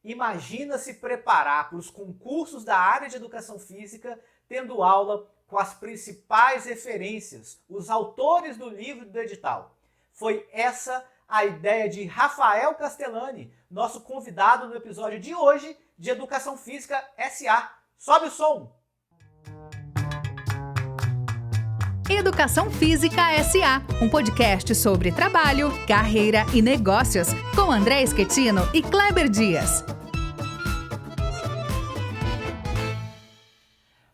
Imagina se preparar para os concursos da área de educação física tendo aula com as principais referências, os autores do livro do edital. Foi essa a ideia de Rafael Castellani, nosso convidado no episódio de hoje de Educação Física SA. Sobe o som! Educação Física SA, um podcast sobre trabalho, carreira e negócios, com André Schettino e Kleber Dias.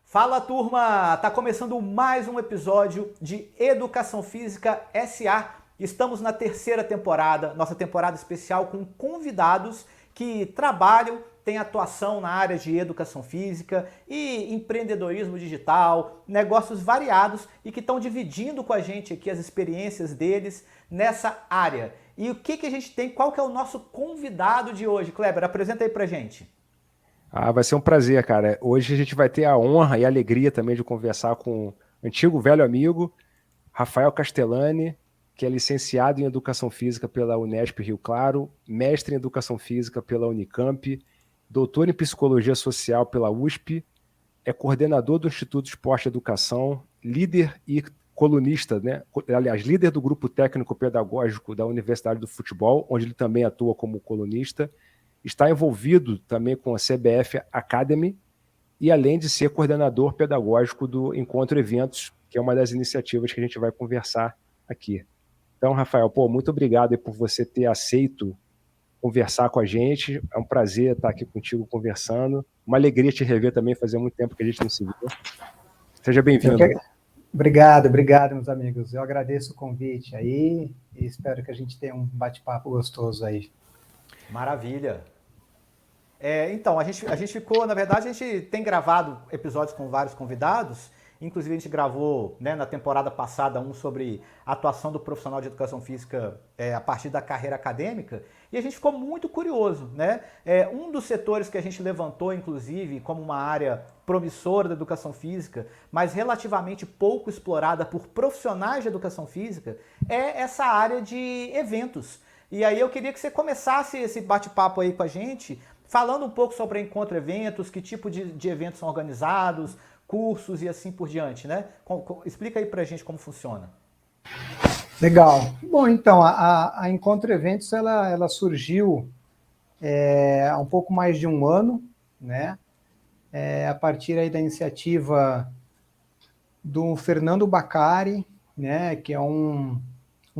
Fala, turma! Tá começando mais um episódio de Educação Física SA. Estamos na terceira temporada, nossa temporada especial com convidados que trabalham, têm atuação na área de educação física e empreendedorismo digital, negócios variados e que estão dividindo com a gente aqui as experiências deles nessa área. E o que a gente tem? Qual que é o nosso convidado de hoje? Kleber, apresenta aí pra gente. Vai ser um prazer, cara. Hoje a gente vai ter a honra e a alegria também de conversar com um antigo velho amigo, Rafael Castellani, que é licenciado em Educação Física pela Unesp Rio Claro, mestre em Educação Física pela Unicamp, doutor em Psicologia Social pela USP, é coordenador do Instituto Esporte e Educação, líder e colunista, né? Aliás, líder do Grupo Técnico Pedagógico da Universidade do Futebol, onde ele também atua como colunista, está envolvido também com a CBF Academy e além de ser coordenador pedagógico do Encontro Eventos, que é uma das iniciativas que a gente vai conversar aqui. Então, Rafael, muito obrigado por você ter aceito conversar com a gente. É um prazer estar aqui contigo conversando. Uma alegria te rever também, fazia muito tempo que a gente não se viu. Seja bem-vindo. Obrigado, meus amigos. Eu agradeço o convite aí e espero que a gente tenha um bate-papo gostoso aí. Maravilha. Então, a gente ficou, na verdade, a gente tem gravado episódios com vários convidados, inclusive a gente gravou, né, na temporada passada um sobre a atuação do profissional de educação física a partir da carreira acadêmica, e a gente ficou muito curioso, né? Um dos setores que a gente levantou, inclusive, como uma área promissora da educação física, mas relativamente pouco explorada por profissionais de educação física, é essa área de eventos. E aí eu queria que você começasse esse bate-papo aí com a gente, falando um pouco sobre Encontro Eventos, que tipo de eventos são organizados, cursos e assim por diante, né? Explica aí pra gente como funciona. Legal. Bom, então, a Encontro Eventos, ela surgiu há um pouco mais de um ano, né? A partir aí da iniciativa do Fernando Baccari, né? Que é um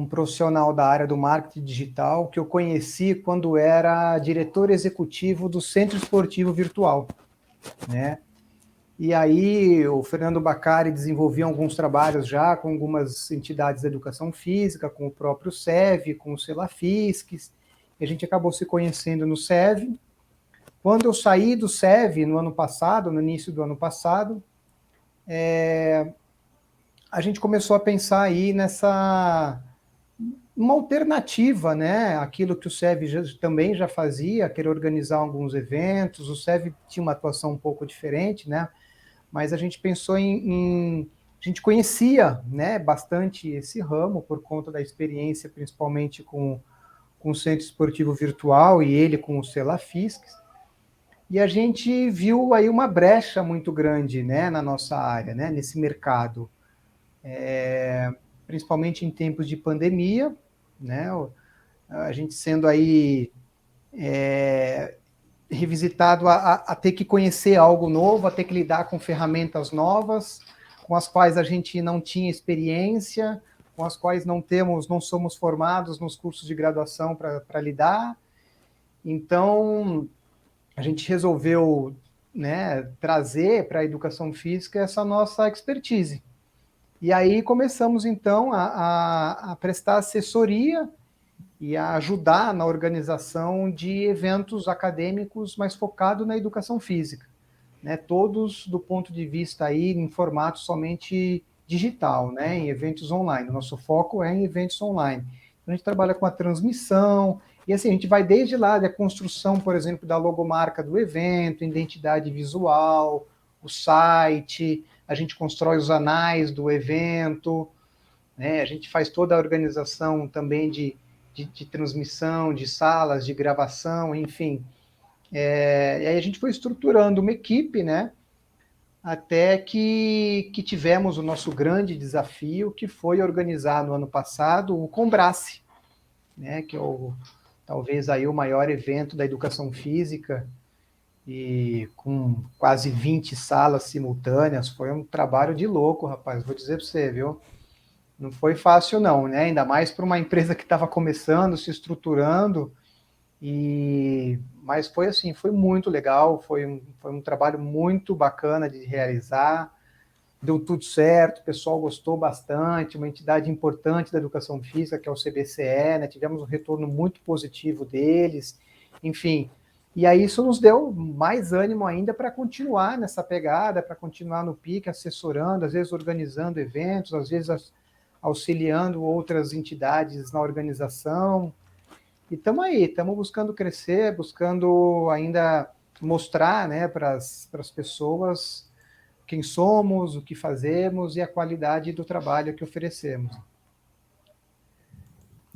profissional da área do marketing digital que eu conheci quando era diretor executivo do Centro Esportivo Virtual, né? E aí o Fernando Baccari desenvolvia alguns trabalhos já com algumas entidades da educação física, com o próprio SEV, com o Celafisques, e a gente acabou se conhecendo no SEV. Quando eu saí do SEV no ano passado, no início do ano passado, a gente começou a pensar aí uma alternativa, né? Aquilo que o SEV também já fazia, querer organizar alguns eventos. O SEV tinha uma atuação um pouco diferente, né? Mas a gente pensou a gente conhecia, né, bastante esse ramo por conta da experiência, principalmente com o Centro Esportivo Virtual e ele com o Celafisques. E a gente viu aí uma brecha muito grande, né, na nossa área, né, nesse mercado. Principalmente em tempos de pandemia, né, a gente sendo aí revisitado a ter que conhecer algo novo, a ter que lidar com ferramentas novas, com as quais a gente não tinha experiência, com as quais não somos formados nos cursos de graduação para lidar. Então, a gente resolveu, né, trazer para a educação física essa nossa expertise. E aí começamos, então, a prestar assessoria e a ajudar na organização de eventos acadêmicos mais focado na educação física, né? Todos do ponto de vista aí em formato somente digital, né? Em eventos online. O nosso foco é em eventos online. Então, a gente trabalha com a transmissão, e assim, a gente vai desde lá da construção, por exemplo, da logomarca do evento, identidade visual, o site, a gente constrói os anais do evento, né? A gente faz toda a organização também de transmissão, de salas, de gravação, enfim. E aí a gente foi estruturando uma equipe, né? Até que tivemos o nosso grande desafio, que foi organizar no ano passado o Combrace, né? Que é talvez aí o maior evento da educação física, e com quase 20 salas simultâneas. Foi um trabalho de louco, rapaz, vou dizer para você, viu? Não foi fácil não, né? Ainda mais para uma empresa que estava começando, se estruturando, mas foi assim, foi muito legal, foi um trabalho muito bacana de realizar, deu tudo certo, o pessoal gostou bastante, uma entidade importante da educação física, que é o CBCE, né? Tivemos um retorno muito positivo deles, enfim. E aí isso nos deu mais ânimo ainda para continuar nessa pegada, para continuar no pique, assessorando, às vezes organizando eventos, às vezes auxiliando outras entidades na organização. E estamos aí, estamos buscando crescer, buscando ainda mostrar, né, para as pessoas quem somos, o que fazemos e a qualidade do trabalho que oferecemos.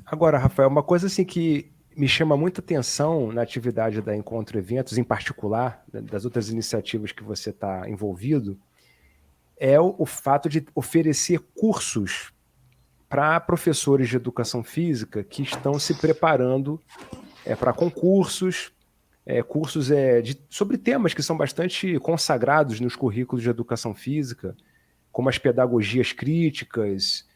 Agora, Rafael, uma coisa assim que me chama muita atenção na atividade da Encontro Eventos, em particular, das outras iniciativas que você está envolvido, é o fato de oferecer cursos para professores de educação física que estão se preparando para concursos, cursos sobre temas que são bastante consagrados nos currículos de educação física, como as pedagogias críticas,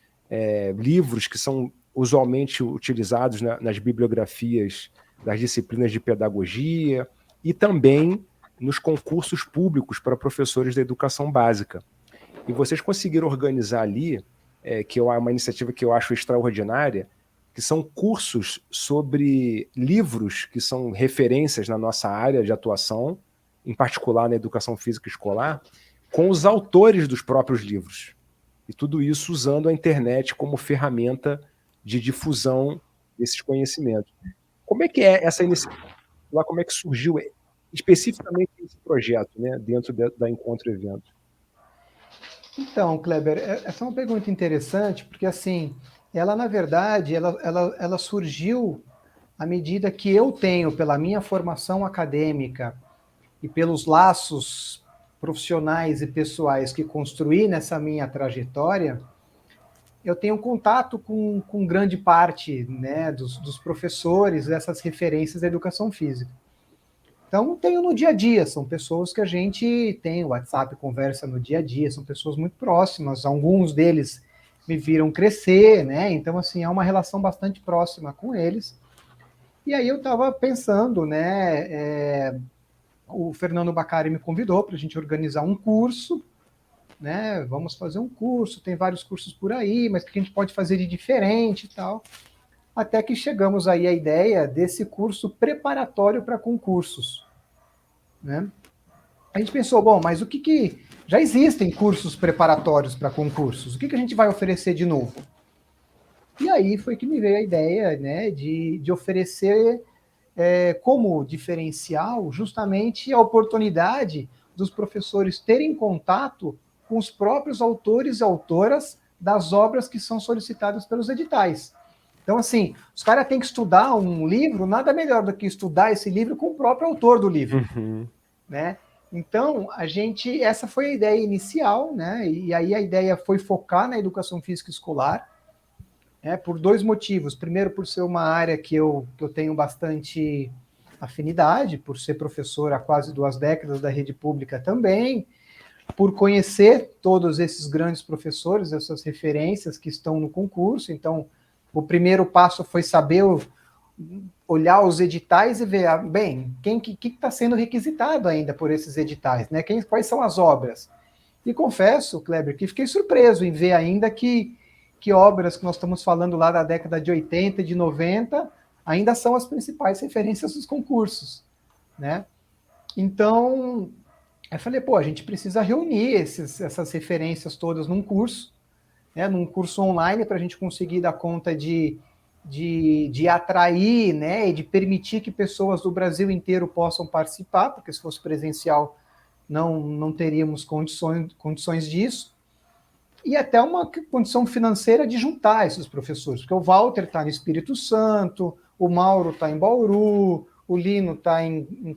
livros que são usualmente utilizados nas bibliografias das disciplinas de pedagogia e também nos concursos públicos para professores da educação básica. E vocês conseguiram organizar ali, que é uma iniciativa que eu acho extraordinária, que são cursos sobre livros que são referências na nossa área de atuação, em particular na educação física escolar, com os autores dos próprios livros. E tudo isso usando a internet como ferramenta de difusão desses conhecimentos. Como é que é essa iniciativa? Como é que surgiu especificamente esse projeto, né, dentro da Encontro Evento? Então, Kleber, essa é uma pergunta interessante, porque assim, ela na verdade, ela surgiu à medida que eu tenho, pela minha formação acadêmica e pelos laços profissionais e pessoais que construí nessa minha trajetória, eu tenho contato com grande parte, né, dos professores dessas referências da educação física. Então, tenho no dia a dia, são pessoas que a gente tem o WhatsApp, conversa no dia a dia, são pessoas muito próximas, alguns deles me viram crescer, né? Então, assim, é uma relação bastante próxima com eles. E aí eu estava pensando, né? O Fernando Bacari me convidou para a gente organizar um curso, né? Vamos fazer um curso, tem vários cursos por aí, mas o que a gente pode fazer de diferente e tal. Até que chegamos aí à ideia desse curso preparatório para concursos, né? A gente pensou, bom, mas o que já existem cursos preparatórios para concursos, o que a gente vai oferecer de novo? E aí foi que me veio a ideia, né, de oferecer como diferencial justamente a oportunidade dos professores terem contato com os próprios autores e autoras das obras que são solicitadas pelos editais. Então, assim, os caras têm que estudar um livro, nada melhor do que estudar esse livro com o próprio autor do livro, né? Então, essa foi a ideia inicial, né? E aí a ideia foi focar na educação física escolar, por dois motivos. Primeiro, por ser uma área que eu tenho bastante afinidade, por ser professor há quase 2 décadas da rede pública também, por conhecer todos esses grandes professores, essas referências que estão no concurso. Então, o primeiro passo foi saber olhar os editais e ver, bem, que está sendo requisitado ainda por esses editais, né? Quais são as obras? E confesso, Kleber, que fiquei surpreso em ver ainda que obras que nós estamos falando lá da década de 80 e de 90 ainda são as principais referências dos concursos, né? Então, eu falei, a gente precisa reunir essas referências todas num curso online, para a gente conseguir dar conta de atrair, né, e de permitir que pessoas do Brasil inteiro possam participar, porque se fosse presencial não teríamos condições disso, e até uma condição financeira de juntar esses professores, porque o Walter está no Espírito Santo, o Mauro está em Bauru, o Lino está em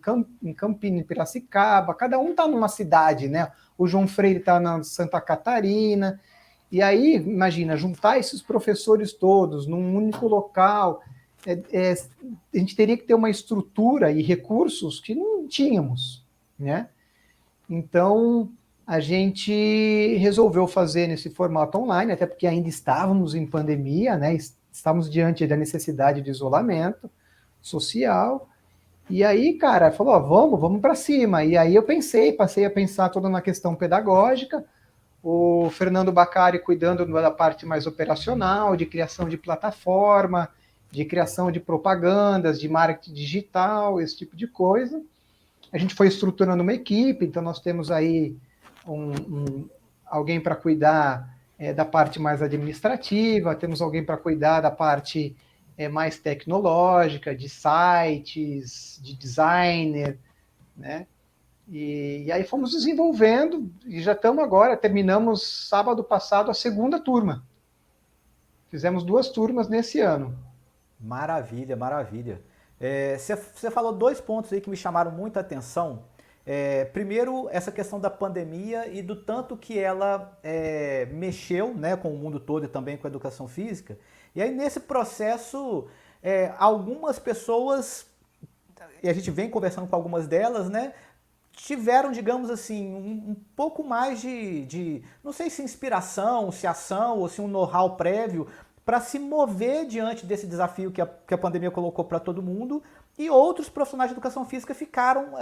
Campinas, em Piracicaba, cada um está numa cidade, né? O João Freire está na Santa Catarina, e aí, imagina, juntar esses professores todos num único local, a gente teria que ter uma estrutura e recursos que não tínhamos, né? Então, a gente resolveu fazer nesse formato online, até porque ainda estávamos em pandemia, né? Estávamos diante da necessidade de isolamento social. E aí, cara, falou, ó, vamos para cima. E aí eu passei a pensar toda na questão pedagógica, o Fernando Bacari cuidando da parte mais operacional, de criação de plataforma, de criação de propagandas, de marketing digital, esse tipo de coisa. A gente foi estruturando uma equipe, então nós temos aí alguém para cuidar da parte mais administrativa, temos alguém para cuidar da parte mais tecnológica, de sites, de designer, né? E aí fomos desenvolvendo, e já estamos agora, terminamos sábado passado a segunda turma. Fizemos 2 turmas nesse ano. Maravilha, maravilha. Você falou 2 pontos aí que me chamaram muita atenção. Primeiro, essa questão da pandemia e do tanto que ela mexeu, né, com o mundo todo e também com a educação física. E aí, nesse processo, algumas pessoas, e a gente vem conversando com algumas delas, né, tiveram, digamos assim, um pouco mais de, não sei se inspiração, se ação ou se um know-how prévio para se mover diante desse desafio que a pandemia colocou para todo mundo, e outros profissionais de educação física ficaram,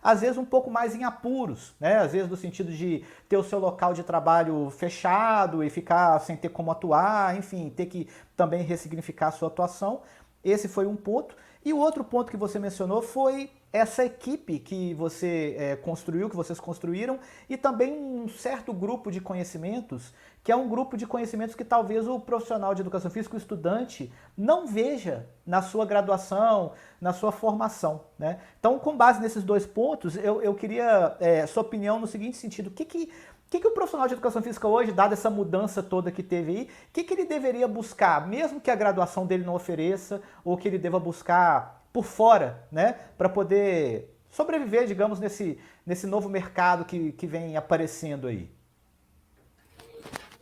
às vezes, um pouco mais em apuros, né? Às vezes no sentido de ter o seu local de trabalho fechado e ficar sem ter como atuar, enfim, ter que também ressignificar a sua atuação. Esse foi um ponto. E o outro ponto que você mencionou foi essa equipe que você construiu, que vocês construíram, e também um certo grupo de conhecimentos, que é um grupo de conhecimentos que talvez o profissional de educação física, o estudante, não veja na sua graduação, na sua formação, né? Então, com base nesses 2 pontos, eu queria sua opinião no seguinte sentido: o que o profissional de educação física hoje, dada essa mudança toda que teve aí, o que ele deveria buscar, mesmo que a graduação dele não ofereça, ou que ele deva buscar por fora, né, para poder sobreviver, digamos, nesse novo mercado que vem aparecendo aí?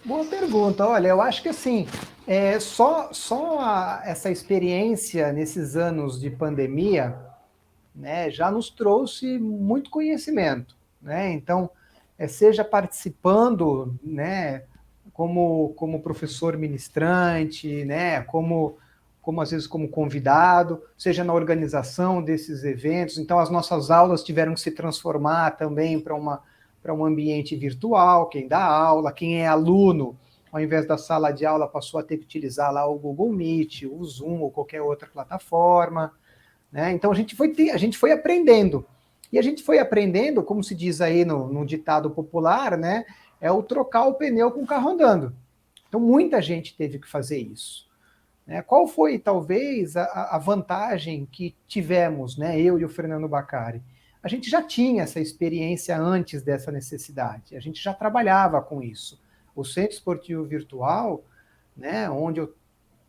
Boa pergunta. Olha, eu acho que assim, só essa experiência nesses anos de pandemia, né, já nos trouxe muito conhecimento, né? Então, seja participando, né, como professor ministrante, né, como às vezes como convidado, seja na organização desses eventos. Então, as nossas aulas tiveram que se transformar também para um ambiente virtual. Quem dá aula, quem é aluno, ao invés da sala de aula, passou a ter que utilizar lá o Google Meet, o Zoom ou qualquer outra plataforma, né? Então, a gente foi aprendendo. E a gente foi aprendendo, como se diz aí no ditado popular, né? É o trocar o pneu com o carro andando. Então, muita gente teve que fazer isso. Qual foi, talvez, a vantagem que tivemos, né, eu e o Fernando Bacari? A gente já tinha essa experiência antes dessa necessidade, a gente já trabalhava com isso. O Centro Esportivo Virtual, né, onde eu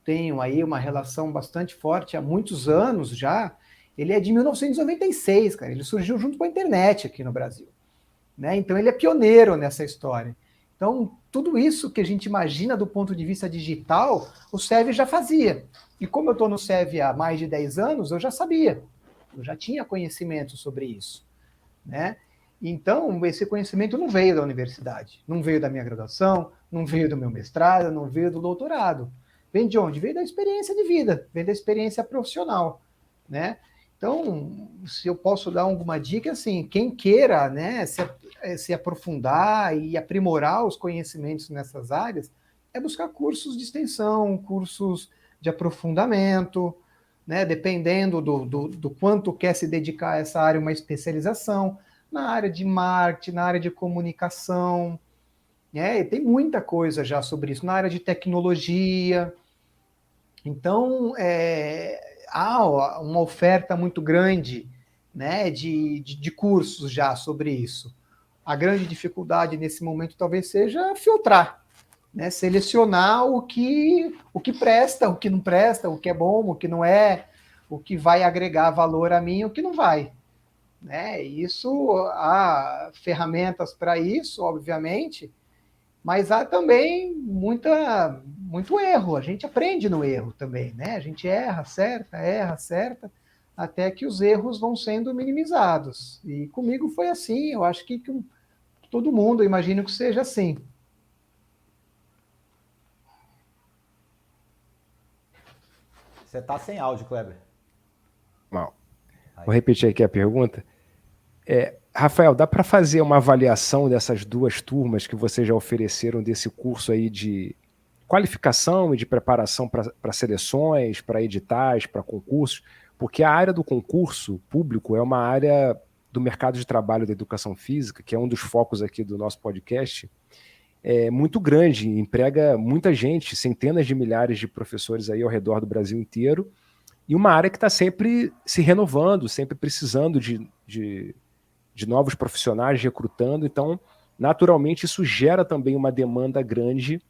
tenho aí uma relação bastante forte há muitos anos já, ele é de 1996, cara, ele surgiu junto com a internet aqui no Brasil, né? Então ele é pioneiro nessa história. Então, tudo isso que a gente imagina do ponto de vista digital, o SEV já fazia. E como eu estou no SEV há mais de 10 anos, eu já sabia. Eu já tinha conhecimento sobre isso, né? Então, esse conhecimento não veio da universidade, não veio da minha graduação, não veio do meu mestrado, não veio do doutorado. Vem de onde? Veio da experiência de vida, vem da experiência profissional, né? Então, se eu posso dar alguma dica, assim, quem queira, né, se aprofundar e aprimorar os conhecimentos nessas áreas, é buscar cursos de extensão, cursos de aprofundamento, né, dependendo do quanto quer se dedicar a essa área, uma especialização, na área de marketing, na área de comunicação, né, e tem muita coisa já sobre isso, na área de tecnologia. Então, há uma oferta muito grande, né, de cursos já sobre isso. A grande dificuldade nesse momento talvez seja filtrar, né, selecionar o que presta, o que não presta, o que é bom, o que não é, o que vai agregar valor a mim e o que não vai. Né? Isso, há ferramentas para isso, obviamente, mas há também muito erro. A gente aprende no erro também, né? A gente erra, acerta, até que os erros vão sendo minimizados. E comigo foi assim, eu acho que todo mundo, eu imagino que seja assim. Você tá sem áudio, Kleber. Mal. Vou repetir aqui a pergunta. Rafael, dá para fazer uma avaliação dessas duas turmas que vocês já ofereceram desse curso aí de qualificação e de preparação para seleções, para editais, para concursos? Porque a área do concurso público é uma área do mercado de trabalho da educação física, que é um dos focos aqui do nosso podcast, é muito grande, emprega muita gente, centenas de milhares de professores aí ao redor do Brasil inteiro, e uma área que está sempre se renovando, sempre precisando de novos profissionais, recrutando. Então, naturalmente, isso gera também uma demanda grande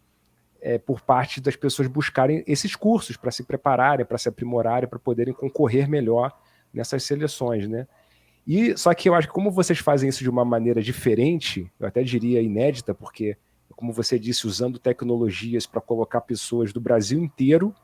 por parte das pessoas buscarem esses cursos para se prepararem, para se aprimorarem, para poderem concorrer melhor nessas seleções, né? E só que eu acho que como vocês fazem isso de uma maneira diferente, eu até diria inédita, porque, como você disse, usando tecnologias para colocar pessoas do Brasil inteiro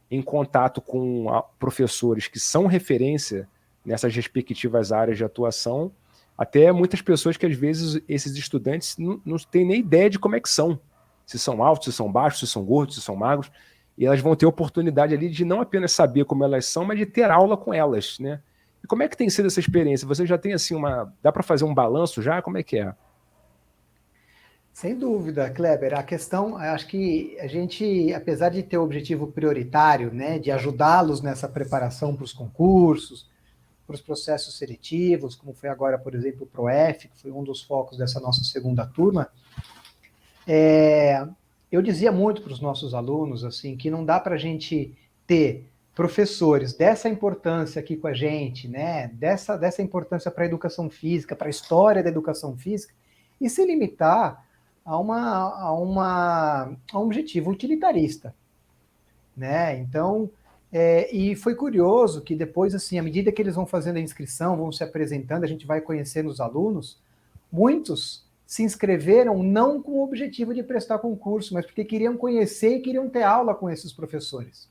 em contato com professores que são referência nessas respectivas áreas de atuação, até muitas pessoas que às vezes esses estudantes não têm nem ideia de como é que são, se são altos, se são baixos, se são gordos, se são magros, e elas vão ter oportunidade ali de não apenas saber como elas são, mas de ter aula com elas, né? E como é que tem sido essa experiência? Você já tem assim dá para fazer um balanço já? Como é que é? Sem dúvida, Kleber. A questão, acho que a gente, apesar de ter o objetivo prioritário, né, de ajudá-los nessa preparação para os concursos, para os processos seletivos, como foi agora, por exemplo, o PROEF, que foi um dos focos dessa nossa segunda turma, eu dizia muito para os nossos alunos assim que não dá para a gente ter professores dessa importância aqui com a gente, né, dessa importância para a educação física, para a história da educação física, e se limitar a um objetivo utilitarista, né? Então, e foi curioso que depois, assim, à medida que eles vão fazendo a inscrição, vão se apresentando, a gente vai conhecendo os alunos, muitos se inscreveram não com o objetivo de prestar concurso, mas porque queriam conhecer e queriam ter aula com esses professores.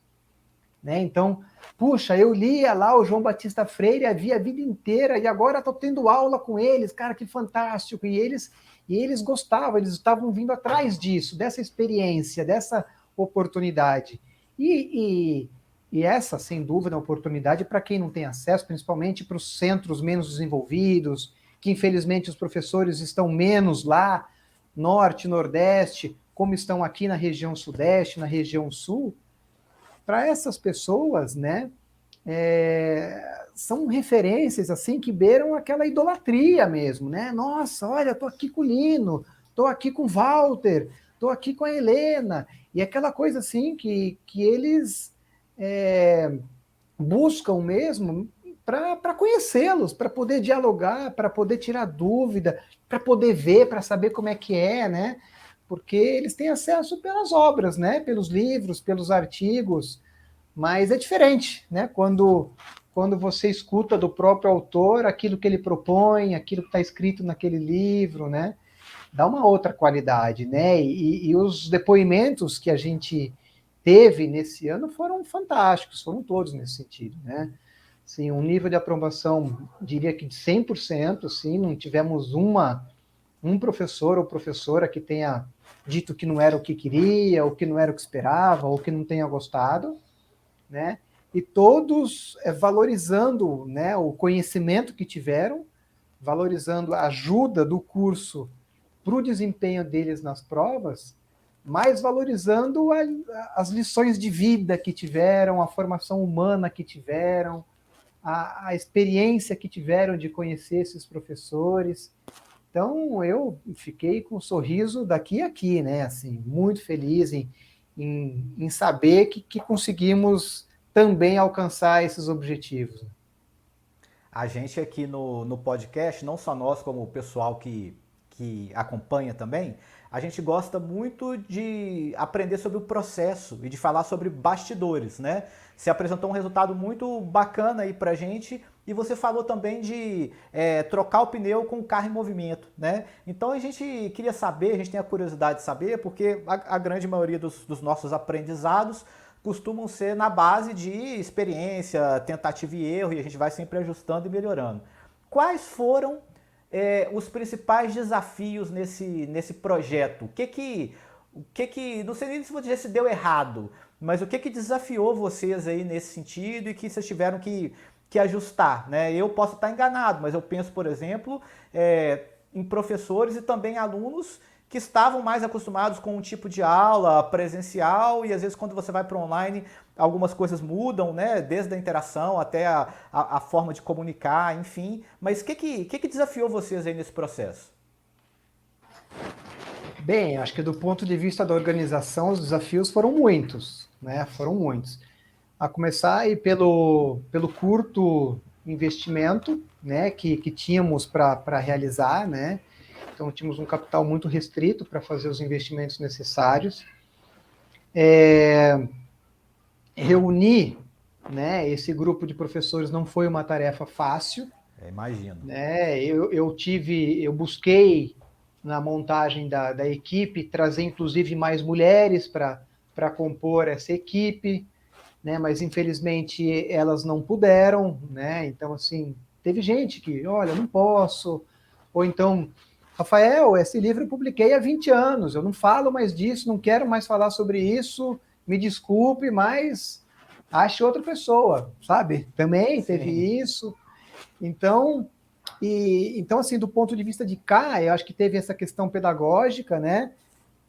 Né? Então, puxa, eu lia lá o João Batista Freire, havia a vida inteira, e agora estou tendo aula com eles, cara, que fantástico, e eles gostavam, eles estavam vindo atrás disso, dessa experiência, dessa oportunidade. E essa, sem dúvida, é uma oportunidade para quem não tem acesso, principalmente para os centros menos desenvolvidos, que infelizmente os professores estão menos lá, norte, nordeste, como estão aqui na região sudeste, na região sul. Para essas pessoas, né, são referências assim que beiram aquela idolatria mesmo, né? Nossa, olha, estou aqui com o Lino, estou aqui com o Walter, estou aqui com a Helena, e aquela coisa assim que eles buscam mesmo para conhecê-los, para poder dialogar, para poder tirar dúvida, para poder ver, para saber como é que é, né? Porque eles têm acesso pelas obras, né? Pelos livros, pelos artigos, mas é diferente, né? Quando você escuta do próprio autor aquilo que ele propõe, aquilo que está escrito naquele livro, né? Dá uma outra qualidade, né? E os depoimentos que a gente teve nesse ano foram fantásticos, foram todos nesse sentido, né? Sim, um nível de aprovação, diria que de 100%, sim, não tivemos um professor ou professora que tenha dito que não era o que queria, ou que não era o que esperava, ou que não tenha gostado, né? E todos valorizando, né, o conhecimento que tiveram, valorizando a ajuda do curso para o desempenho deles nas provas, mas valorizando as lições de vida que tiveram, a formação humana que tiveram, a experiência que tiveram de conhecer esses professores. Então, eu fiquei com um sorriso daqui a aqui, né? Assim, muito feliz em saber que conseguimos também alcançar esses objetivos. A gente aqui no podcast, não só nós, como o pessoal que que acompanha também, a gente gosta muito de aprender sobre o processo e de falar sobre bastidores, né? Você apresentou um resultado muito bacana aí pra gente e você falou também de trocar o pneu com o carro em movimento, né? Então a gente queria saber, a gente tem a curiosidade de saber, porque a grande maioria dos nossos aprendizados costumam ser na base de experiência, tentativa e erro, e a gente vai sempre ajustando e melhorando. Quais foram os principais desafios nesse projeto? Não sei nem se vou dizer se deu errado, mas o que desafiou vocês aí nesse sentido e que vocês tiveram que ajustar, né? Eu posso estar enganado, mas eu penso, por exemplo, em professores e também alunos que estavam mais acostumados com um tipo de aula presencial e às vezes quando você vai para online algumas coisas mudam, né? Desde a interação até a forma de comunicar, enfim. Mas o que desafiou vocês aí nesse processo? Bem, acho que do ponto de vista da organização, os desafios foram muitos, né? Foram muitos. A começar aí pelo curto investimento, né? Que tínhamos para realizar, né? Então, tínhamos um capital muito restrito para fazer os investimentos necessários. Reunir, né, esse grupo de professores não foi uma tarefa fácil. Imagino. Né? Eu busquei, na montagem da equipe, trazer, inclusive, mais mulheres para compor essa equipe, né? Mas, infelizmente, elas não puderam, né? Então, assim, teve gente que, olha, não posso, ou então... Rafael, esse livro eu publiquei há 20 anos, eu não falo mais disso, não quero mais falar sobre isso, me desculpe, mas ache outra pessoa, sabe? Também teve isso. Então, assim, do ponto de vista de cá, eu acho que teve essa questão pedagógica, né?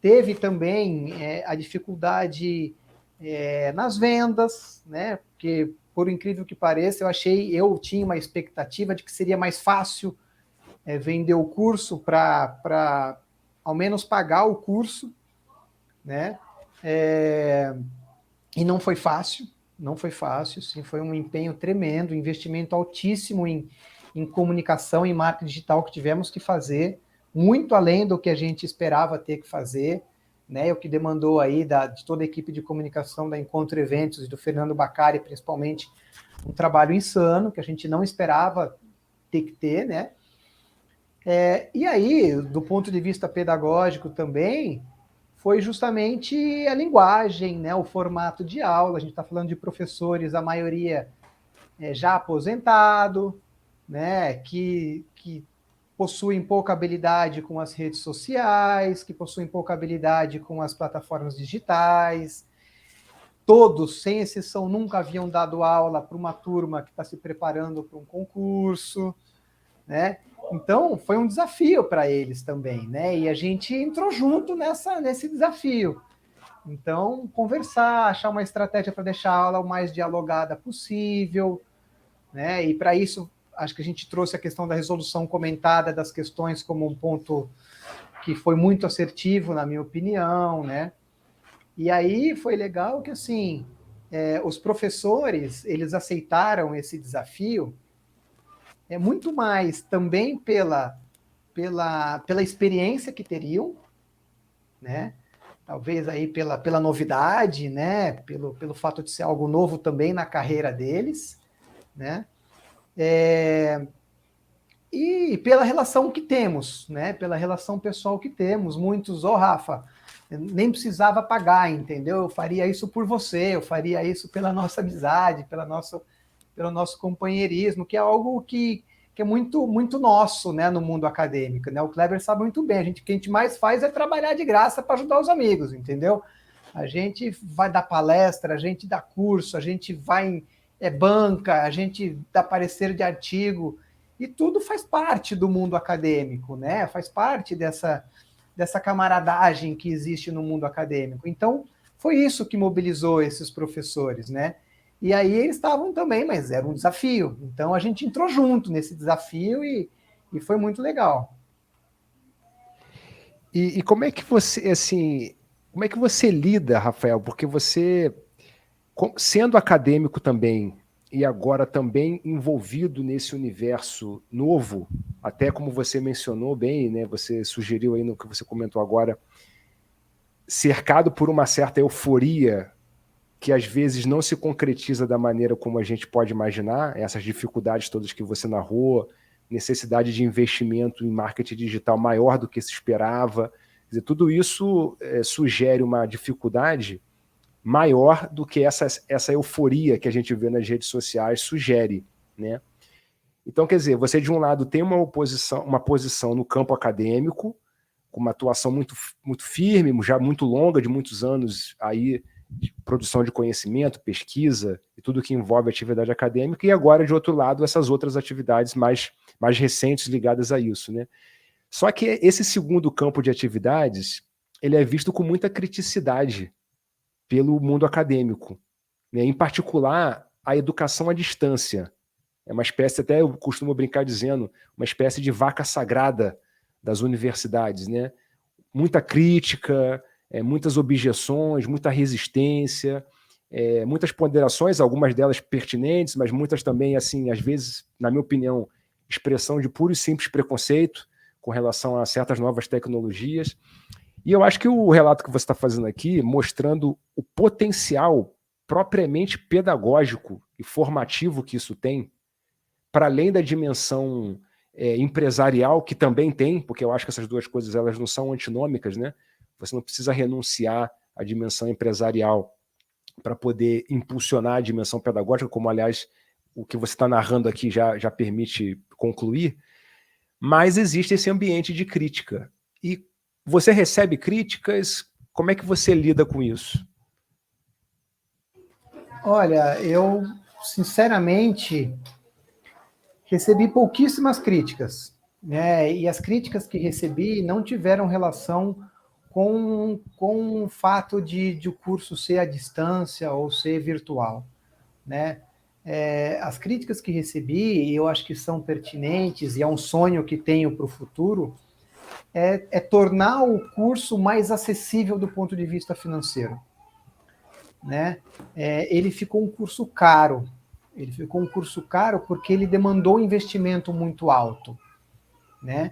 Teve também a dificuldade nas vendas, né? Porque, por incrível que pareça, eu tinha uma expectativa de que seria mais fácil vender o curso para ao menos pagar o curso, né? E não foi fácil, sim, foi um empenho tremendo, investimento altíssimo em comunicação e marketing digital que tivemos que fazer, muito além do que a gente esperava ter que fazer, né? O que demandou aí de toda a equipe de comunicação da Encontro Eventos e do Fernando Bacari, principalmente, um trabalho insano que a gente não esperava ter que ter, né? E aí, do ponto de vista pedagógico também, foi justamente a linguagem, né, o formato de aula. A gente está falando de professores, a maioria já aposentado, né, que possuem pouca habilidade com as redes sociais, que possuem pouca habilidade com as plataformas digitais. Todos, sem exceção, nunca haviam dado aula para uma turma que está se preparando para um concurso, né? Então, foi um desafio para eles também, né? E a gente entrou junto nesse desafio. Então, conversar, achar uma estratégia para deixar a aula o mais dialogada possível, né? E para isso, acho que a gente trouxe a questão da resolução comentada das questões como um ponto que foi muito assertivo, na minha opinião, né? E aí foi legal que, assim, os professores, eles aceitaram esse desafio muito mais também pela experiência que teriam, né? Talvez aí pela novidade, né? Pelo fato de ser algo novo também na carreira deles, né? E pela relação que temos, né? Pela relação pessoal que temos. Muitos, Rafa, nem precisava pagar, entendeu? Eu faria isso por você, eu faria isso pela nossa amizade, pelo nosso companheirismo, que é algo que é muito, muito nosso, né, no mundo acadêmico, né? O Kleber sabe muito bem, o que a gente mais faz é trabalhar de graça para ajudar os amigos, entendeu? A gente vai dar palestra, a gente dá curso, a gente vai em banca, a gente dá parecer de artigo, e tudo faz parte do mundo acadêmico, né? Faz parte dessa camaradagem que existe no mundo acadêmico. Então, foi isso que mobilizou esses professores, né? E aí eles estavam também, mas era um desafio. Então a gente entrou junto nesse desafio e foi muito legal. E como é que você, assim, como é que você lida, Rafael? Porque você, sendo acadêmico também, e agora também envolvido nesse universo novo, até como você mencionou bem, né, você sugeriu aí no que você comentou agora, cercado por uma certa euforia que às vezes não se concretiza da maneira como a gente pode imaginar, essas dificuldades todas que você narrou, necessidade de investimento em marketing digital maior do que se esperava. Quer dizer, tudo isso sugere uma dificuldade maior do que essa euforia que a gente vê nas redes sociais sugere, né? Então, quer dizer, você de um lado tem uma posição no campo acadêmico, com uma atuação muito, muito firme, já muito longa, de muitos anos aí, de produção de conhecimento, pesquisa e tudo que envolve atividade acadêmica, e agora, de outro lado, essas outras atividades mais recentes ligadas a isso, né? Só que esse segundo campo de atividades, ele é visto com muita criticidade pelo mundo acadêmico, né? Em particular, a educação à distância. É uma espécie, até eu costumo brincar dizendo, uma espécie de vaca sagrada das universidades, né? Muita crítica, muitas objeções, muita resistência, muitas ponderações, algumas delas pertinentes, mas muitas também, assim, às vezes, na minha opinião, expressão de puro e simples preconceito com relação a certas novas tecnologias. E eu acho que o relato que você está fazendo aqui, mostrando o potencial propriamente pedagógico e formativo que isso tem, para além da dimensão empresarial, que também tem, porque eu acho que essas duas coisas elas não são antinômicas, né? Você não precisa renunciar à dimensão empresarial para poder impulsionar a dimensão pedagógica, como, aliás, o que você está narrando aqui já permite concluir, mas existe esse ambiente de crítica. E você recebe críticas, como é que você lida com isso? Olha, eu, sinceramente, recebi pouquíssimas críticas, né? E as críticas que recebi não tiveram relação com o fato de o curso ser à distância ou ser virtual, né? As críticas que recebi, eu acho que são pertinentes e é um sonho que tenho para o futuro, é tornar o curso mais acessível do ponto de vista financeiro, né? Ele ficou um curso caro. Ele ficou um curso caro porque ele demandou um investimento muito alto, né?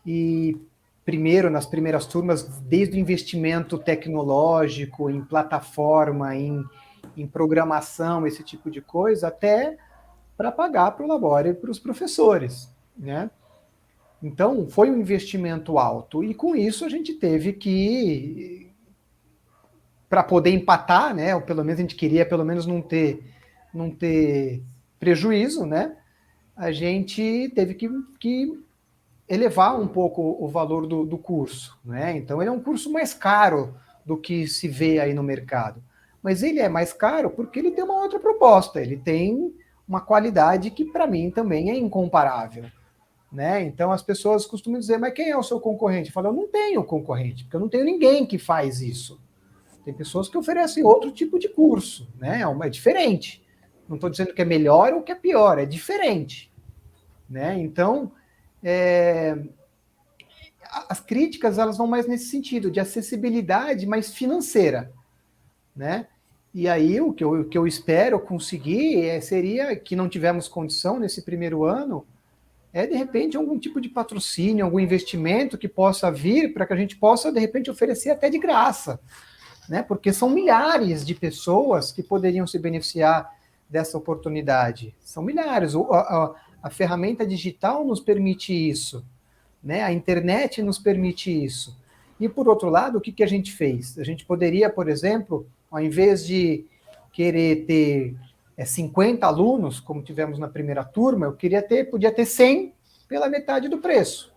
E primeiro, nas primeiras turmas, desde o investimento tecnológico, em plataforma, em programação, esse tipo de coisa, até para pagar para o labore e para os professores, né? Então, foi um investimento alto. E com isso a gente teve que, para poder empatar, né? Ou pelo menos a gente queria pelo menos não ter prejuízo, né? A gente teve que elevar um pouco o valor do curso, né? Então ele é um curso mais caro do que se vê aí no mercado. Mas ele é mais caro porque ele tem uma outra proposta, ele tem uma qualidade que para mim também é incomparável, né? Então as pessoas costumam dizer, mas quem é o seu concorrente? Eu falo, eu não tenho concorrente, porque eu não tenho ninguém que faz isso. Tem pessoas que oferecem outro tipo de curso, né? É diferente. Não estou dizendo que é melhor ou que é pior, é diferente, né? Então, as críticas elas vão mais nesse sentido, de acessibilidade mais financeira, né? E aí o que eu espero conseguir seria que não tivemos condição nesse primeiro ano, de repente algum tipo de patrocínio, algum investimento que possa vir para que a gente possa de repente oferecer até de graça, né? Porque são milhares de pessoas que poderiam se beneficiar dessa oportunidade. São milhares. A ferramenta digital nos permite isso, né? A internet nos permite isso. E, por outro lado, o que a gente fez? A gente poderia, por exemplo, ao invés de querer ter 50 alunos, como tivemos na primeira turma, podia ter 100 pela metade do preço,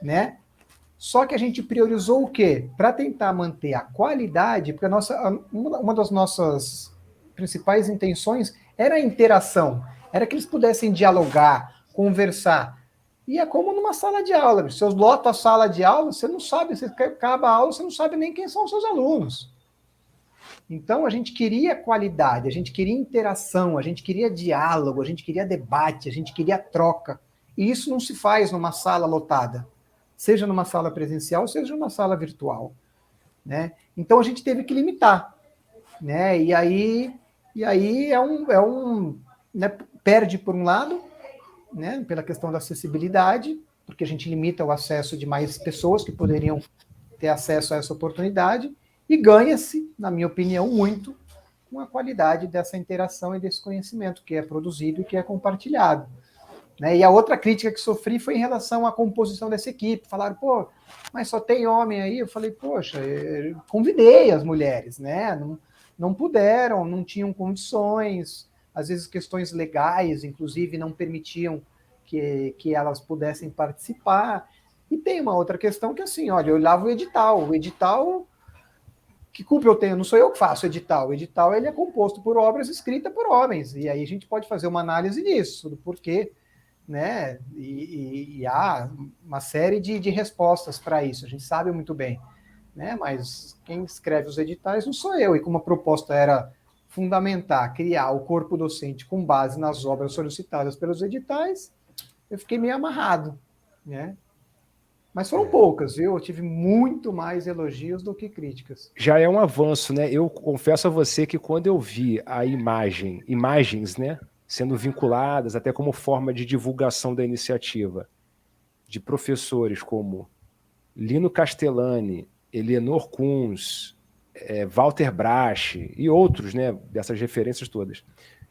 né? Só que a gente priorizou o quê? Para tentar manter a qualidade, porque uma das nossas principais intenções era a interação, era que eles pudessem dialogar, conversar. E é como numa sala de aula. Se eu loto a sala de aula, você não sabe, você acaba a aula, você não sabe nem quem são os seus alunos. Então, a gente queria qualidade, a gente queria interação, a gente queria diálogo, a gente queria debate, a gente queria troca. E isso não se faz numa sala lotada, seja numa sala presencial, seja numa sala virtual, né? Então, a gente teve que limitar, né? E aí né, perde por um lado, né, pela questão da acessibilidade, porque a gente limita o acesso de mais pessoas que poderiam ter acesso a essa oportunidade, e ganha-se, na minha opinião, muito com a qualidade dessa interação e desse conhecimento que é produzido e que é compartilhado. Né? E a outra crítica que sofri foi em relação à composição dessa equipe. Falaram, pô, mas só tem homem aí? Eu falei, poxa, eu convidei as mulheres, né? Não puderam, não tinham condições, às vezes questões legais, inclusive, não permitiam que elas pudessem participar. E tem uma outra questão que, assim, olha, eu olhava o edital, que culpa eu tenho? Não sou eu que faço o edital ele é composto por obras escritas por homens, e aí a gente pode fazer uma análise disso, do porquê, né? E há uma série de respostas para isso, a gente sabe muito bem, né? Mas quem escreve os editais não sou eu, e como a proposta era fundamentar, criar o corpo docente com base nas obras solicitadas pelos editais, eu fiquei meio amarrado, né? Mas foram poucas, viu? Eu tive muito mais elogios do que críticas. Já é um avanço, né? Eu confesso a você que quando eu vi a imagens, né, sendo vinculadas até como forma de divulgação da iniciativa, de professores como Lino Castellani, Eleanor Kunz, Walter Brache e outros, né, dessas referências todas,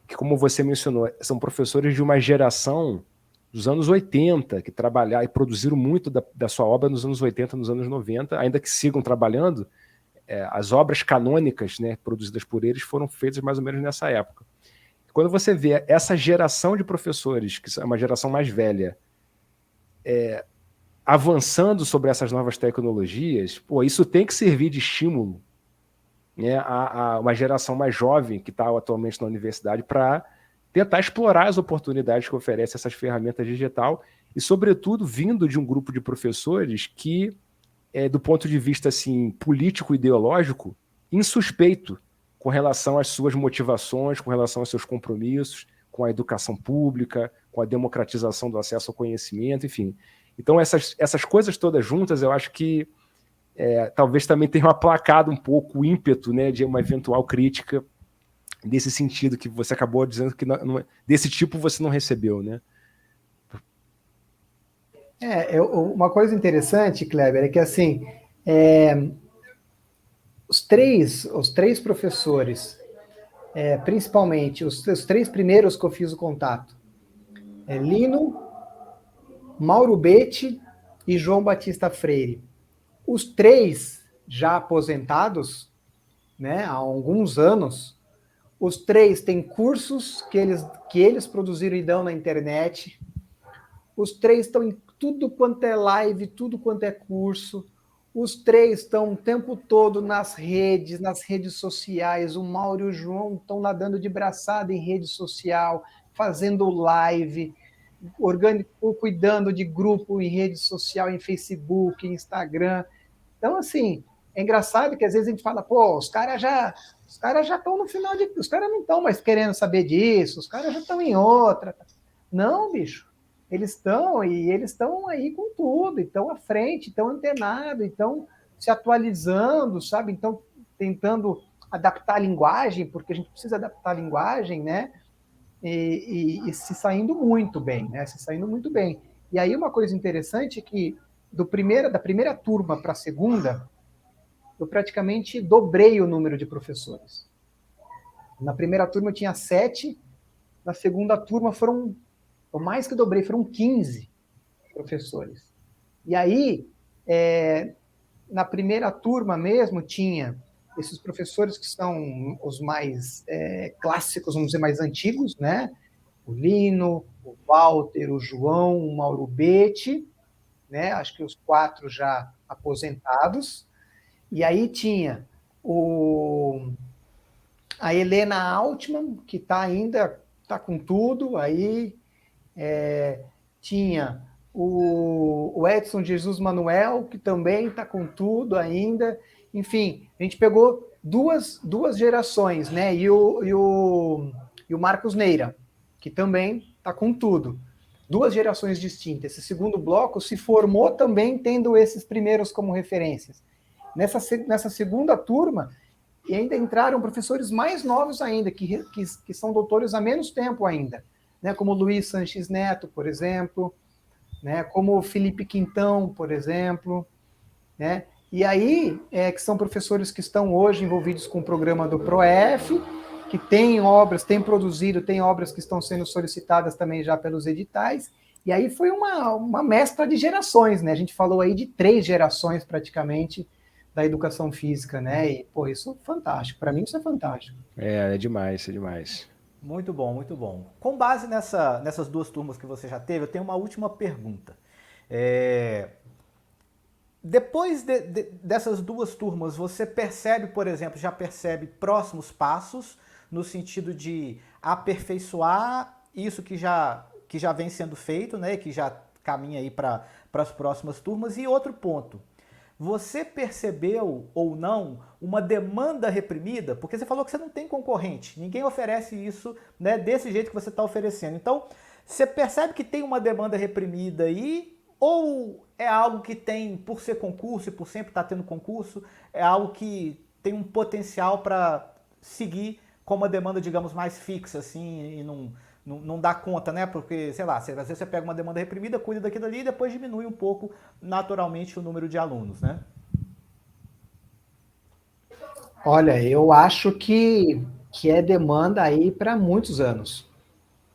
que, como você mencionou, são professores de uma geração dos anos 80, que trabalharam e produziram muito da sua obra nos anos 80, nos anos 90, ainda que sigam trabalhando, as obras canônicas, né, produzidas por eles foram feitas mais ou menos nessa época. Quando você vê essa geração de professores, que é uma geração mais velha, avançando sobre essas novas tecnologias, pô, isso tem que servir de estímulo, né, a uma geração mais jovem que está atualmente na universidade para tentar explorar as oportunidades que oferece essas ferramentas digital e, sobretudo, vindo de um grupo de professores que, do ponto de vista assim, político-ideológico, insuspeito com relação às suas motivações, com relação aos seus compromissos, com a educação pública, com a democratização do acesso ao conhecimento, enfim. Então, essas coisas todas juntas, eu acho que talvez também tenham aplacado um pouco o ímpeto, né, de uma eventual crítica nesse sentido que você acabou dizendo que desse tipo você não recebeu, né? Uma coisa interessante, Kleber, é que assim, os três professores, principalmente os três primeiros que eu fiz o contato, Lino, Mauro Betti e João Batista Freire. Os três já aposentados, né, há alguns anos. Os três têm cursos que eles produziram e dão na internet. Os três estão em tudo quanto é live, tudo quanto é curso. Os três estão o tempo todo nas redes sociais. O Mauro e o João estão nadando de braçada em rede social, fazendo live, cuidando de grupo em rede social, em Facebook, em Instagram. Então, assim, é engraçado que às vezes a gente fala, pô, os caras já estão no final de... Os caras não estão mais querendo saber disso, os caras já estão em outra. Não, bicho. Eles estão aí com tudo, estão à frente, estão antenados, estão se atualizando, sabe? Então, tentando adaptar a linguagem, porque a gente precisa adaptar a linguagem, né? E se saindo muito bem, né? Se saindo muito bem. E aí uma coisa interessante é que da primeira turma para a segunda, eu praticamente dobrei o número de professores. Na primeira turma eu tinha 7, na segunda turma eu mais que dobrei, foram 15 professores. E aí, na primeira turma mesmo, tinha esses professores que são os mais clássicos, vamos dizer, mais antigos, né? O Lino, o Walter, o João, o Mauro Betti, né? Acho que os 4 já aposentados. E aí tinha a Helena Altman, que está com tudo, aí tinha o Edson Jesus Manuel, que também está com tudo ainda. Enfim, a gente pegou duas gerações, né? E o Marcos Neira, que também está com tudo. 2 gerações distintas. Esse segundo bloco se formou também tendo esses primeiros como referências. Nessa segunda turma, e ainda entraram professores mais novos ainda, que são doutores há menos tempo ainda. né, como o Luiz Sanches Neto, por exemplo, né, como o Felipe Quintão, por exemplo, né? E aí, que são professores que estão hoje envolvidos com o programa do PROEF, que tem obras, tem produzido, tem obras que estão sendo solicitadas também já pelos editais, e aí foi uma mescla de gerações, né? A gente falou aí de 3 gerações, praticamente, da educação física, né? E, pô, isso é fantástico. Para mim, isso é fantástico. É demais, é demais. Muito bom, muito bom. Com base nessas 2 turmas que você já teve, eu tenho uma última pergunta. Depois dessas 2 turmas, você percebe, por exemplo, já percebe próximos passos no sentido de aperfeiçoar isso que já vem sendo feito, né, que já caminha aí para as próximas turmas. E outro ponto, você percebeu ou não uma demanda reprimida? Porque você falou que você não tem concorrente, ninguém oferece isso, né, desse jeito que você está oferecendo. Então, você percebe que tem uma demanda reprimida aí? Ou é algo que tem, por ser concurso e por sempre estar tendo concurso, é algo que tem um potencial para seguir com uma demanda, digamos, mais fixa, assim, e não dá conta, né? Porque, sei lá, às vezes você pega uma demanda reprimida, cuida daquilo ali e depois diminui um pouco, naturalmente, o número de alunos, né? Olha, eu acho que é demanda aí para muitos anos,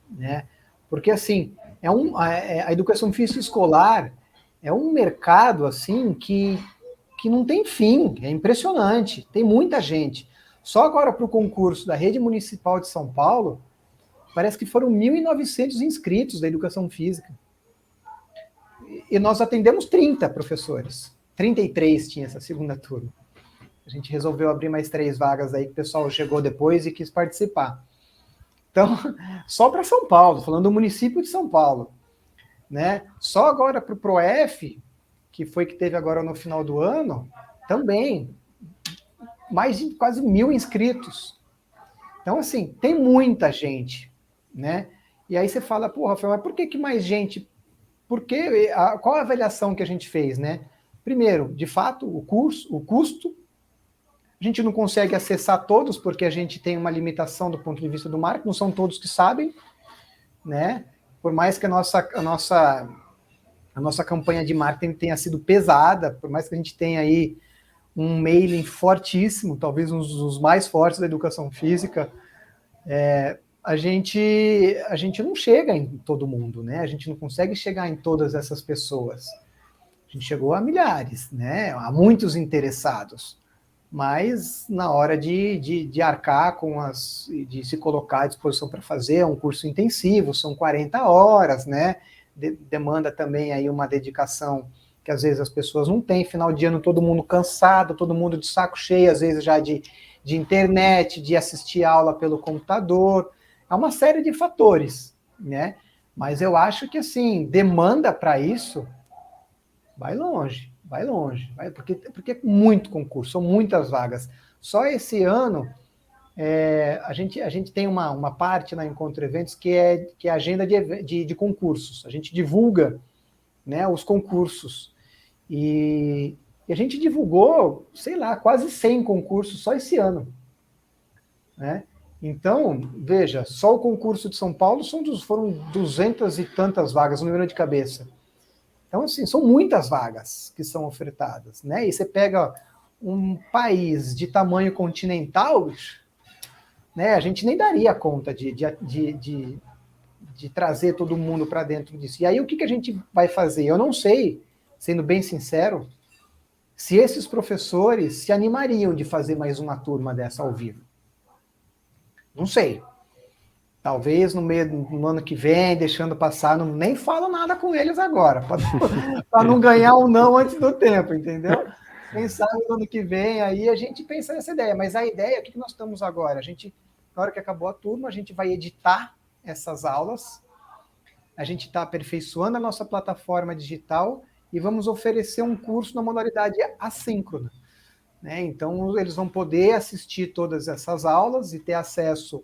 né? Porque, assim, a educação física escolar é um mercado, assim, que não tem fim, é impressionante, tem muita gente. Só agora para o concurso da Rede Municipal de São Paulo, parece que foram 1.900 inscritos da educação física. E nós atendemos 30 professores. 33 tinha essa segunda turma. A gente resolveu abrir mais 3 vagas aí, que o pessoal chegou depois e quis participar. Então, só para São Paulo, falando do município de São Paulo, né? Só agora para o PROEF, que foi que teve agora no final do ano, também mais de quase 1.000 inscritos. Então, assim, tem muita gente, né? E aí você fala, pô, Rafael, mas por que mais gente? Qual a avaliação que a gente fez, né? Primeiro, de fato, o custo. A gente não consegue acessar todos porque a gente tem uma limitação do ponto de vista do marketing, não são todos que sabem, né? Por mais que a nossa campanha de marketing tenha sido pesada, por mais que a gente tenha aí um mailing fortíssimo, talvez um dos mais fortes da educação física, a gente não chega em todo mundo, né? A gente não consegue chegar em todas essas pessoas. A gente chegou a milhares, né? Há muitos interessados. Mas na hora de arcar de se colocar à disposição para fazer um curso intensivo, são 40 horas, né? Demanda também aí uma dedicação que às vezes as pessoas não têm, final de ano todo mundo cansado, todo mundo de saco cheio, às vezes já de internet, de assistir aula pelo computador, é uma série de fatores, né? Mas eu acho que, assim, demanda para isso vai longe, porque é muito concurso, são muitas vagas. Só esse ano, a gente tem uma parte na Encontro Eventos que é a agenda de concursos. A gente divulga, né, os concursos. E a gente divulgou, sei lá, quase 100 concursos só esse ano, né? Então, veja, só o concurso de São Paulo foram 200 e tantas vagas, no número de cabeça. Então, assim, são muitas vagas que são ofertadas, né? E você pega um país de tamanho continental, né? A gente nem daria conta de trazer todo mundo para dentro disso. E aí, o que a gente vai fazer? Eu não sei, sendo bem sincero, se esses professores se animariam de fazer mais uma turma dessa ao vivo. Não sei. Talvez no ano que vem, deixando passar, nem falo nada com eles agora, para não ganhar um não antes do tempo, entendeu? Quem sabe no ano que vem, aí a gente pensa nessa ideia. Mas a ideia, o que nós estamos agora? Na hora que acabou a turma, a gente vai editar essas aulas, a gente está aperfeiçoando a nossa plataforma digital e vamos oferecer um curso na modalidade assíncrona, né? Então, eles vão poder assistir todas essas aulas e ter acesso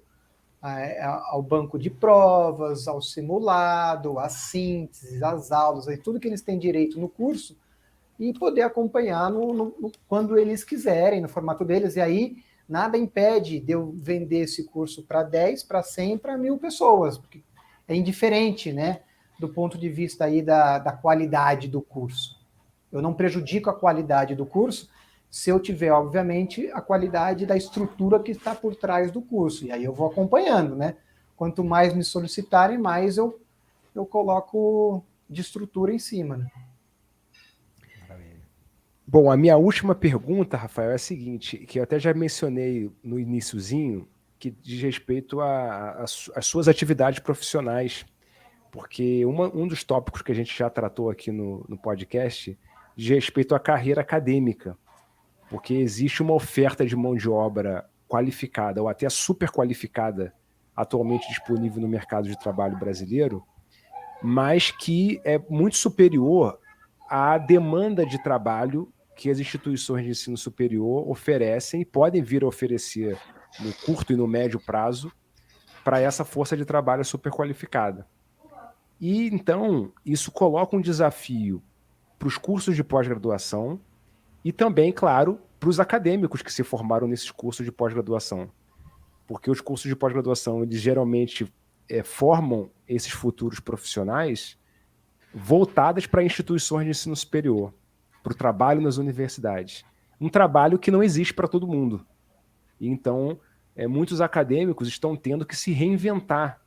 ao banco de provas, ao simulado, às sínteses, às aulas, aí tudo que eles têm direito no curso, e poder acompanhar quando eles quiserem, no formato deles. E aí, nada impede de eu vender esse curso para 10, para 100, para 1.000 pessoas. Porque indiferente, né, do ponto de vista aí da qualidade do curso. Eu não prejudico a qualidade do curso se eu tiver, obviamente, a qualidade da estrutura que está por trás do curso. E aí eu vou acompanhando, né? Quanto mais me solicitarem, mais eu coloco de estrutura em cima, né? Bom, a minha última pergunta, Rafael, é a seguinte, que eu até já mencionei no iniciozinho, que diz respeito às suas atividades profissionais, porque um dos tópicos que a gente já tratou aqui no podcast diz respeito à carreira acadêmica, porque existe uma oferta de mão de obra qualificada ou até super qualificada atualmente disponível no mercado de trabalho brasileiro, mas que é muito superior à demanda de trabalho que as instituições de ensino superior oferecem e podem vir a oferecer no curto e no médio prazo para essa força de trabalho super qualificada. E então isso coloca um desafio para os cursos de pós-graduação e também, claro, para os acadêmicos que se formaram nesses cursos de pós-graduação. Porque os cursos de pós-graduação, eles geralmente formam esses futuros profissionais voltadas para instituições de ensino superior, para o trabalho nas universidades. Um trabalho que não existe para todo mundo. E então, muitos acadêmicos estão tendo que se reinventar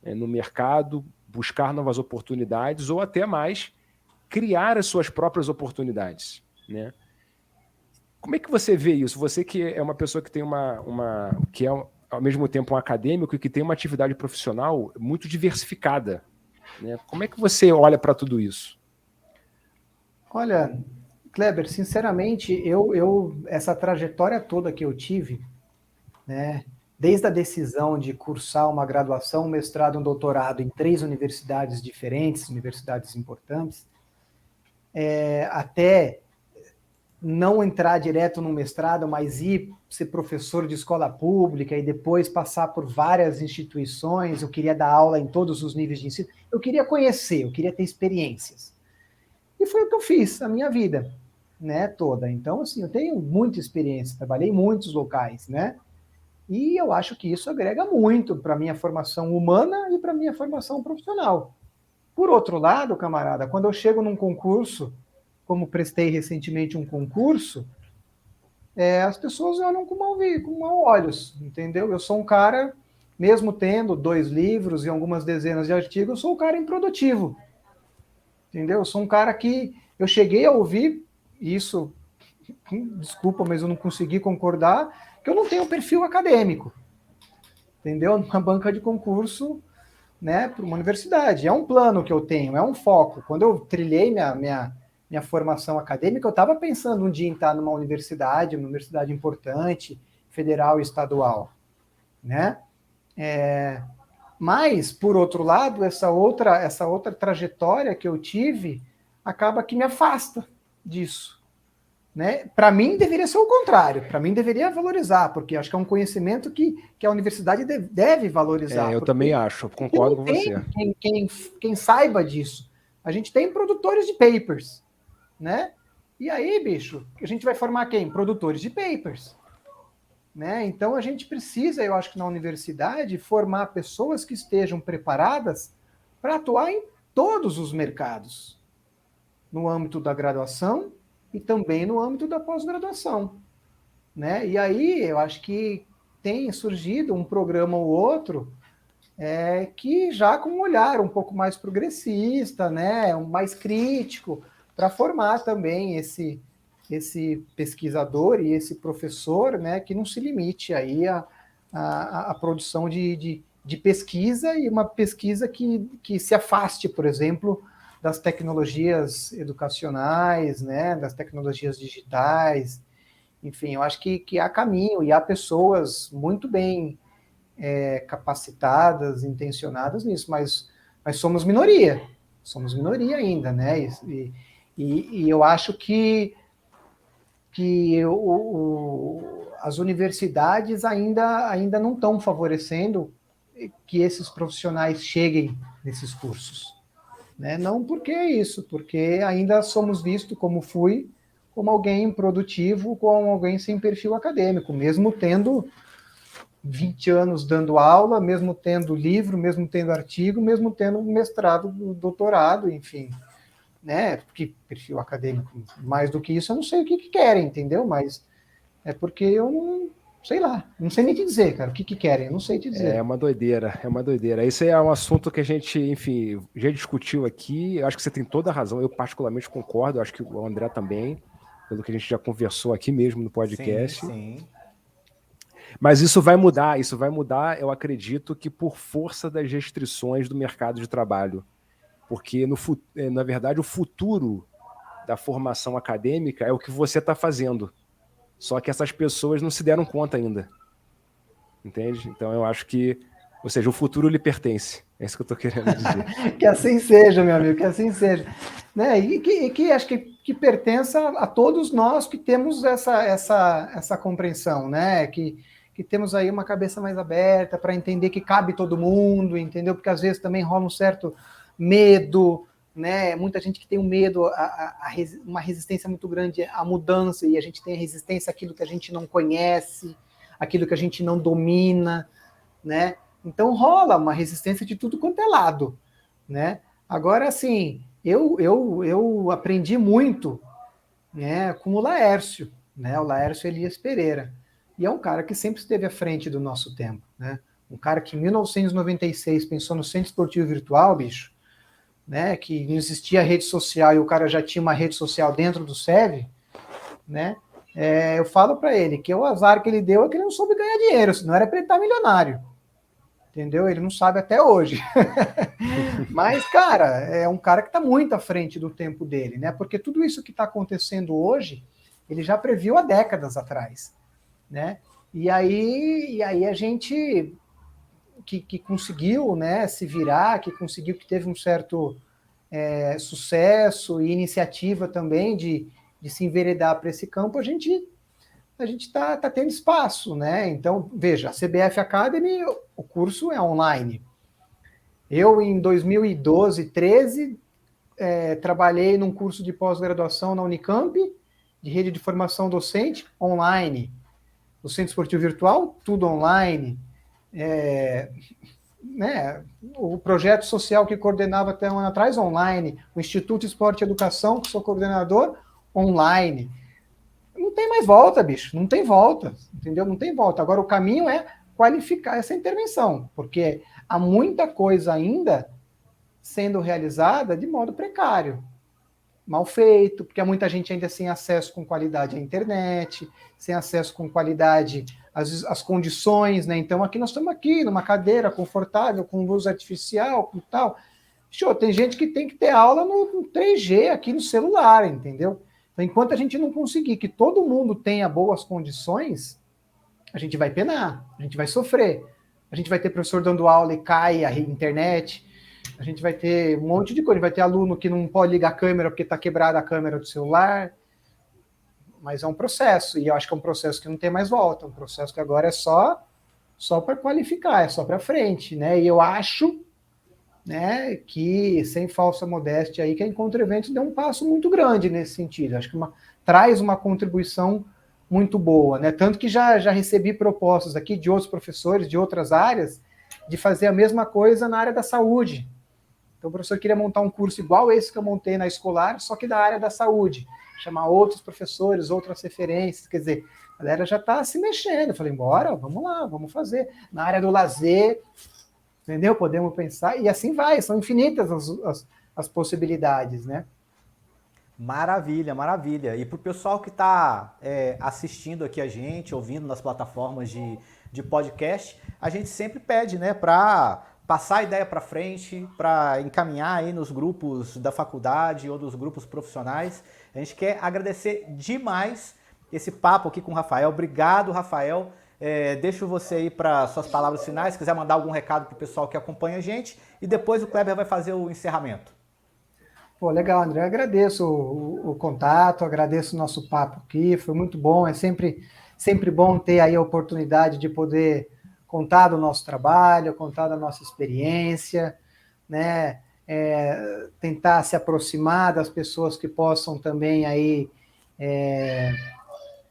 no mercado, buscar novas oportunidades ou até mais, criar as suas próprias oportunidades, né? Como é que você vê isso? Você que é uma pessoa que tem que é ao mesmo tempo um acadêmico e que tem uma atividade profissional muito diversificada, né? Como é que você olha para tudo isso? Olha, Kleber, sinceramente, essa trajetória toda que eu tive, né, desde a decisão de cursar uma graduação, um mestrado, um doutorado em 3 universidades diferentes, universidades importantes, até não entrar direto no mestrado, mas ir ser professor de escola pública e depois passar por várias instituições. Eu queria dar aula em todos os níveis de ensino. Eu queria conhecer, eu queria ter experiências. E foi o que eu fiz a minha vida, né, toda. Então, assim, eu tenho muita experiência, trabalhei em muitos locais, né? E eu acho que isso agrega muito para a minha formação humana e para a minha formação profissional. Por outro lado, camarada, quando eu chego num concurso, como prestei recentemente um concurso, as pessoas olham com maus olhos, entendeu? Eu sou um cara, mesmo tendo 2 livros e algumas dezenas de artigos, eu sou um cara improdutivo, entendeu? Eu sou um cara que eu cheguei a ouvir isso, desculpa, mas eu não consegui concordar, que eu não tenho perfil acadêmico, entendeu? Numa banca de concurso, né, para uma universidade. É um plano que eu tenho, é um foco. Quando eu trilhei minha formação acadêmica, eu estava pensando um dia em estar numa universidade importante, federal e estadual, né? Mas, por outro lado, essa outra trajetória que eu tive acaba que me afasta disso, né? Para mim, deveria ser o contrário. Para mim, deveria valorizar, porque acho que é um conhecimento que a universidade deve valorizar. Eu também acho, concordo com você. Quem saiba disso. A gente tem produtores de papers, né? E aí, bicho, a gente vai formar quem? Produtores de papers, né? Então, a gente precisa, eu acho que na universidade, formar pessoas que estejam preparadas para atuar em todos os mercados, no âmbito da graduação e também no âmbito da pós-graduação, né? E aí eu acho que tem surgido um programa ou outro que já com um olhar um pouco mais progressista, né? Mais crítico, para formar também esse pesquisador e esse professor, né? Que não se limite aí a produção de pesquisa e uma pesquisa que se afaste, por exemplo, das tecnologias educacionais, né, das tecnologias digitais, enfim, eu acho que há caminho e há pessoas muito bem capacitadas, intencionadas nisso, mas somos minoria ainda, né, e eu acho que as universidades ainda não estão favorecendo que esses profissionais cheguem nesses cursos. Né? Não porque é isso, porque ainda somos vistos, como alguém improdutivo, como alguém sem perfil acadêmico, mesmo tendo 20 anos dando aula, mesmo tendo livro, mesmo tendo artigo, mesmo tendo mestrado, doutorado, enfim, né? Porque perfil acadêmico, mais do que isso, eu não sei o que querem, entendeu? Mas é porque eu não sei lá, não sei nem te dizer, cara, o que querem, eu não sei te dizer. É uma doideira, é uma doideira. Esse é um assunto que a gente, enfim, já discutiu aqui. Eu acho que você tem toda a razão, eu particularmente concordo, eu acho que o André também, pelo que a gente já conversou aqui mesmo no podcast. Sim. Mas isso vai mudar, eu acredito que por força das restrições do mercado de trabalho. Porque, na verdade, o futuro da formação acadêmica é o que você está fazendo. Só que essas pessoas não se deram conta ainda. Entende? Então eu acho que, ou seja, o futuro lhe pertence. É isso que eu estou querendo dizer. Que assim seja, meu amigo, que assim seja. Né? E que acho que pertença a todos nós que temos essa compreensão, né? Que temos aí uma cabeça mais aberta para entender que cabe todo mundo, entendeu? Porque às vezes também rola um certo medo, né? Muita gente que tem um medo, uma resistência muito grande à mudança, e a gente tem a resistência àquilo que a gente não conhece, aquilo que a gente não domina, né? Então rola uma resistência de tudo quanto é lado, né? Agora, assim, eu aprendi muito, né, com o Laércio, né? O Laércio Elias Pereira. E é um cara que sempre esteve à frente do nosso tempo, né? Um cara que em 1996 pensou no Centro Esportivo Virtual, bicho, né? Que não existia rede social e o cara já tinha uma rede social dentro do SEV, né? Eu falo para ele que o azar que ele deu é que ele não soube ganhar dinheiro, senão era para ele estar milionário. Entendeu? Ele não sabe até hoje. Mas, cara, é um cara que está muito à frente do tempo dele, né? Porque tudo isso que está acontecendo hoje, ele já previu há décadas atrás, né? E aí a gente que conseguiu, né, se virar, que teve um certo sucesso e iniciativa também de se enveredar para esse campo, a gente está tendo espaço, né? Então, veja, a CBF Academy, o curso é online. Eu, em 2012, 13, trabalhei num curso de pós-graduação na Unicamp, de rede de formação docente, online. O Centro Esportivo Virtual, tudo online. Né? O projeto social que coordenava até um ano atrás, online. O Instituto Esporte e Educação, que sou coordenador, online. Não tem mais volta, bicho, não tem volta, entendeu? Não tem volta. Agora, o caminho é qualificar essa intervenção, porque há muita coisa ainda sendo realizada de modo precário, mal feito, porque há muita gente ainda sem acesso com qualidade à internet, sem acesso com qualidade às condições, né? Então, aqui nós estamos aqui, numa cadeira confortável, com luz artificial, com tal. Show, tem gente que tem que ter aula no 3G aqui no celular, entendeu? Então, enquanto a gente não conseguir que todo mundo tenha boas condições, a gente vai penar, a gente vai sofrer. A gente vai ter professor dando aula e cai a internet, a gente vai ter um monte de coisa, vai ter aluno que não pode ligar a câmera porque está quebrada a câmera do celular. Mas é um processo, e eu acho que é um processo que não tem mais volta, um processo que agora é só para qualificar, é só para frente, né? E eu acho, né, que, sem falsa modéstia aí, que a Encontro Eventos deu um passo muito grande nesse sentido. Acho que traz uma contribuição muito boa, né? Tanto que já recebi propostas aqui de outros professores de outras áreas de fazer a mesma coisa na área da saúde. Então o professor queria montar um curso igual esse que eu montei na escolar, só que da área da saúde. Chamar outros professores, outras referências, quer dizer, a galera já está se mexendo. Eu falei, bora, vamos lá, vamos fazer. Na área do lazer, entendeu? Podemos pensar, e assim vai, são infinitas as possibilidades, né? Maravilha, maravilha. E para o pessoal que está assistindo aqui a gente, ouvindo nas plataformas de podcast, a gente sempre pede, né, para passar a ideia para frente, para encaminhar aí nos grupos da faculdade ou dos grupos profissionais. A gente quer agradecer demais esse papo aqui com o Rafael. Obrigado, Rafael. Deixo você aí para suas palavras finais, se quiser mandar algum recado para o pessoal que acompanha a gente, e depois o Kleber vai fazer o encerramento. Pô, legal, André. Agradeço o contato, agradeço o nosso papo aqui, foi muito bom. É sempre bom ter aí a oportunidade de poder contar do nosso trabalho, contar da nossa experiência, né? Tentar se aproximar das pessoas que possam também aí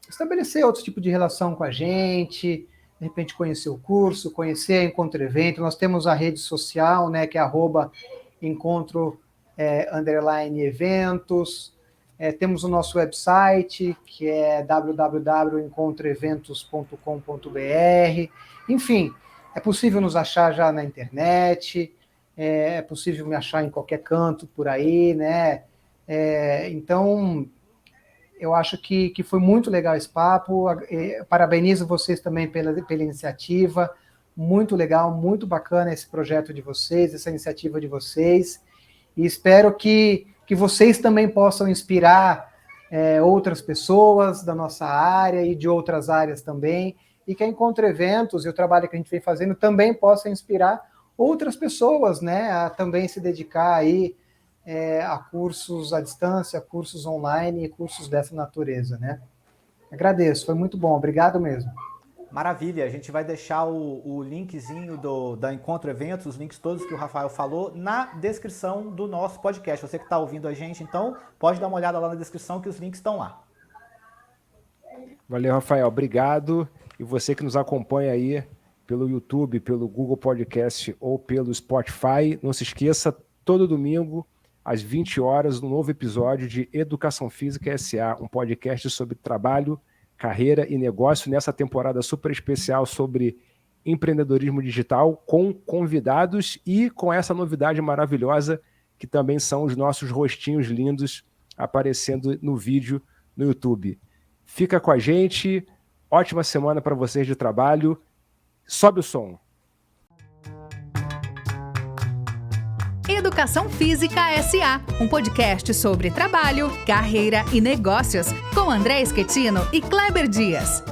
estabelecer outro tipo de relação com a gente, de repente conhecer o curso, conhecer a Encontro Evento. Nós temos a rede social, né, que é @encontro_eventos. Temos o nosso website, que é www.encontroeventos.com.br. Enfim, é possível nos achar já na internet, é possível me achar em qualquer canto por aí, né? Então, eu acho que foi muito legal esse papo. Parabenizo vocês também pela iniciativa. Muito legal, muito bacana esse projeto de vocês, essa iniciativa de vocês. E espero que vocês também possam inspirar outras pessoas da nossa área e de outras áreas também, e que a Encontro Eventos e o trabalho que a gente vem fazendo também possa inspirar outras pessoas, né, a também se dedicar aí a cursos à distância, cursos online e cursos dessa natureza, né. Agradeço, foi muito bom, obrigado mesmo. Maravilha, a gente vai deixar o linkzinho da Encontro Eventos, os links todos que o Rafael falou, na descrição do nosso podcast. Você que está ouvindo a gente, então, pode dar uma olhada lá na descrição que os links estão lá. Valeu, Rafael, obrigado. E você que nos acompanha aí pelo YouTube, pelo Google Podcast ou pelo Spotify, não se esqueça, todo domingo, às 20 horas, um novo episódio de Educação Física SA, um podcast sobre trabalho, carreira e negócio, nessa temporada super especial sobre empreendedorismo digital, com convidados e com essa novidade maravilhosa, que também são os nossos rostinhos lindos aparecendo no vídeo no YouTube. Fica com a gente, ótima semana para vocês de trabalho, sobe o som. Educação Física SA, um podcast sobre trabalho, carreira e negócios, com André Schettino e Kleber Dias.